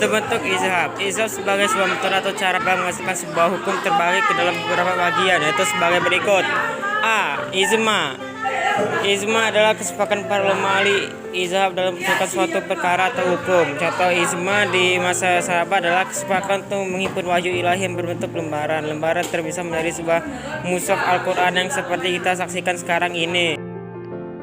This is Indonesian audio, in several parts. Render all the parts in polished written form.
Bentuk-bentuk izhab. Izhab sebagai sebuah metode atau cara menghasilkan sebuah hukum terbagi ke dalam beberapa bagian, yaitu sebagai berikut. A. Ijma. Ijma adalah kesepakatan para ulama ahli izhab dalam menentukan suatu perkara atau hukum. Contoh ijma di masa sahabat adalah kesepakatan untuk menghimpun wahyu ilahi yang berbentuk lembaran. Lembaran terpisah menjadi sebuah mushaf Al-Quran yang seperti kita saksikan sekarang ini.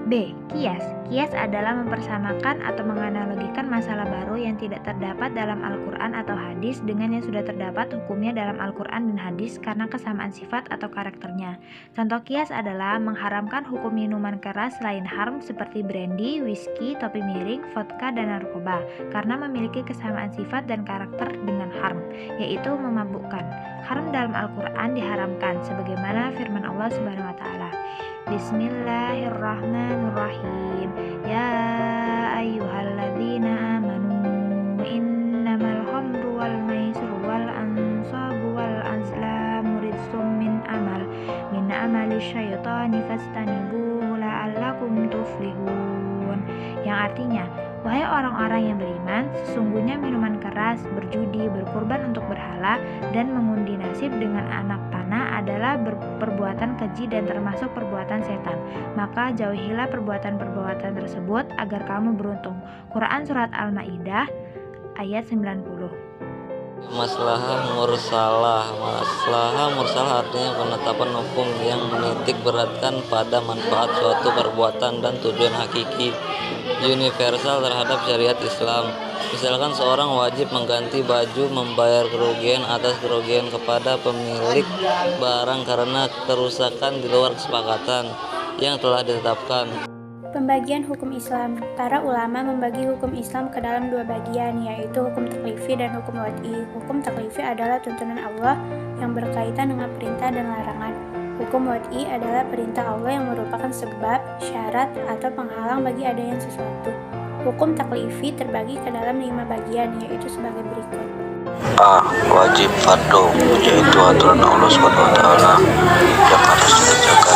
B. Qiyas. Qiyas adalah mempersamakan atau menganalogikan masalah baru yang tidak terdapat dalam Al-Quran atau hadis dengan yang sudah terdapat hukumnya dalam Al-Quran dan hadis karena kesamaan sifat atau karakternya. Contoh qiyas adalah mengharamkan hukum minuman keras selain haram seperti brandy, whisky, topi miring, vodka, dan narkoba karena memiliki kesamaan sifat dan karakter dengan haram, yaitu memabukkan. Haram dalam Al-Quran diharamkan sebagaimana firman Allah Subhanahu wa taala. Bismillahirrahmanirrahim. Ya ayyuhalladzina amanu innamal khamru wal maisiru wal ansabu wal azlamu rijsum min amali syaitani fastanibuhu la'allakum tuflihun. Yang artinya, wahai orang-orang yang beriman, sesungguhnya minuman keras, berjudi, berkurban untuk berhala, dan mengundi nasib dengan anak panah adalah perbuatan keji dan termasuk perbuatan setan. Maka jauhilah perbuatan-perbuatan tersebut agar kamu beruntung. Quran Surat Al-Ma'idah ayat 90. Maslahah mursalah artinya penetapan hukum yang menitik beratkan pada manfaat suatu perbuatan dan tujuan hakiki universal terhadap syariat Islam. Misalkan seorang wajib mengganti baju, membayar kerugian atas kerugian kepada pemilik barang karena kerusakan di luar kesepakatan yang telah ditetapkan. Pembagian hukum Islam. Para ulama membagi hukum Islam ke dalam dua bagian, yaitu hukum taklifi dan hukum wad'i. Hukum taklifi adalah tuntunan Allah yang berkaitan dengan perintah dan larangan. Hukum wad'i adalah perintah Allah yang merupakan sebab, syarat, atau penghalang bagi adanya sesuatu. Hukum taklifi terbagi ke dalam 5 bagian, yaitu sebagai berikut. A. Wajib fardu, yaitu aturan Allah SWT yang harus dikerjakan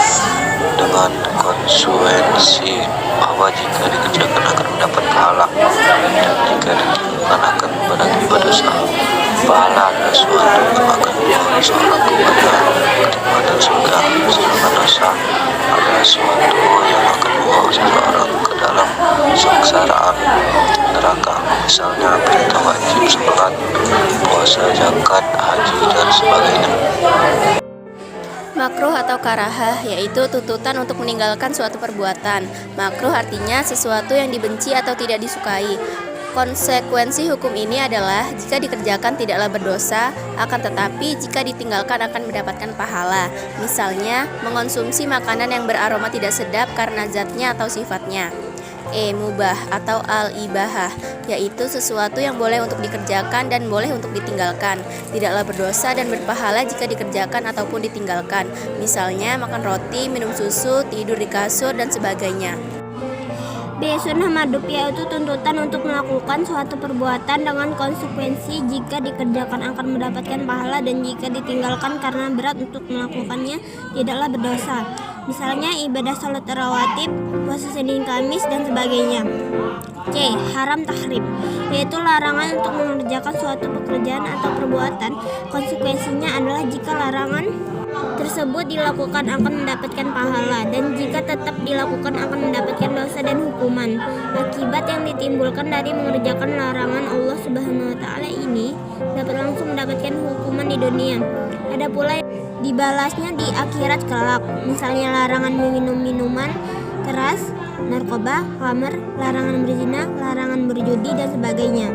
dengan konsekuensi bahwa jika dikerjakan akan mendapat pahala dan jika ditinggalkan akan mendapat dosa. Pahala adalah suatu yang akan membawa seorang kepada kenikmatan surga, sedangkan dosa adalah suatu yang akan membawa seseorang ke dalam sengsaraan neraka. Misalnya perintah wajib sholat, puasa, zakat, haji, dan sebagainya. Makruh atau karahah, yaitu tuntutan untuk meninggalkan suatu perbuatan. Makruh artinya sesuatu yang dibenci atau tidak disukai. Konsekuensi hukum ini adalah jika dikerjakan tidaklah berdosa, akan tetapi jika ditinggalkan akan mendapatkan pahala. Misalnya, mengonsumsi makanan yang beraroma tidak sedap karena zatnya atau sifatnya. Mubah atau al-ibahah, yaitu sesuatu yang boleh untuk dikerjakan dan boleh untuk ditinggalkan. Tidaklah berdosa dan berpahala jika dikerjakan ataupun ditinggalkan. Misalnya makan roti, minum susu, tidur di kasur, dan sebagainya. B. Sunnah madhub, yaitu tuntutan untuk melakukan suatu perbuatan dengan konsekuensi jika dikerjakan akan mendapatkan pahala dan jika ditinggalkan karena berat untuk melakukannya tidaklah berdosa. Misalnya ibadah salat rawatib, puasa Senin Kamis, dan sebagainya. C. Haram tahrim, yaitu larangan untuk mengerjakan suatu pekerjaan atau perbuatan. Konsekuensinya adalah jika larangan tersebut dilakukan akan mendapatkan pahala dan jika tetap dilakukan akan mendapatkan dosa dan hukuman. Akibat yang ditimbulkan dari mengerjakan larangan Allah Subhanahu wa taala ini dapat langsung mendapatkan hukuman di dunia. Ada pula dibalasnya di akhirat kelak. Misalnya larangan meminum minuman keras, narkoba, khamr, larangan berzina, larangan berjudi, dan sebagainya.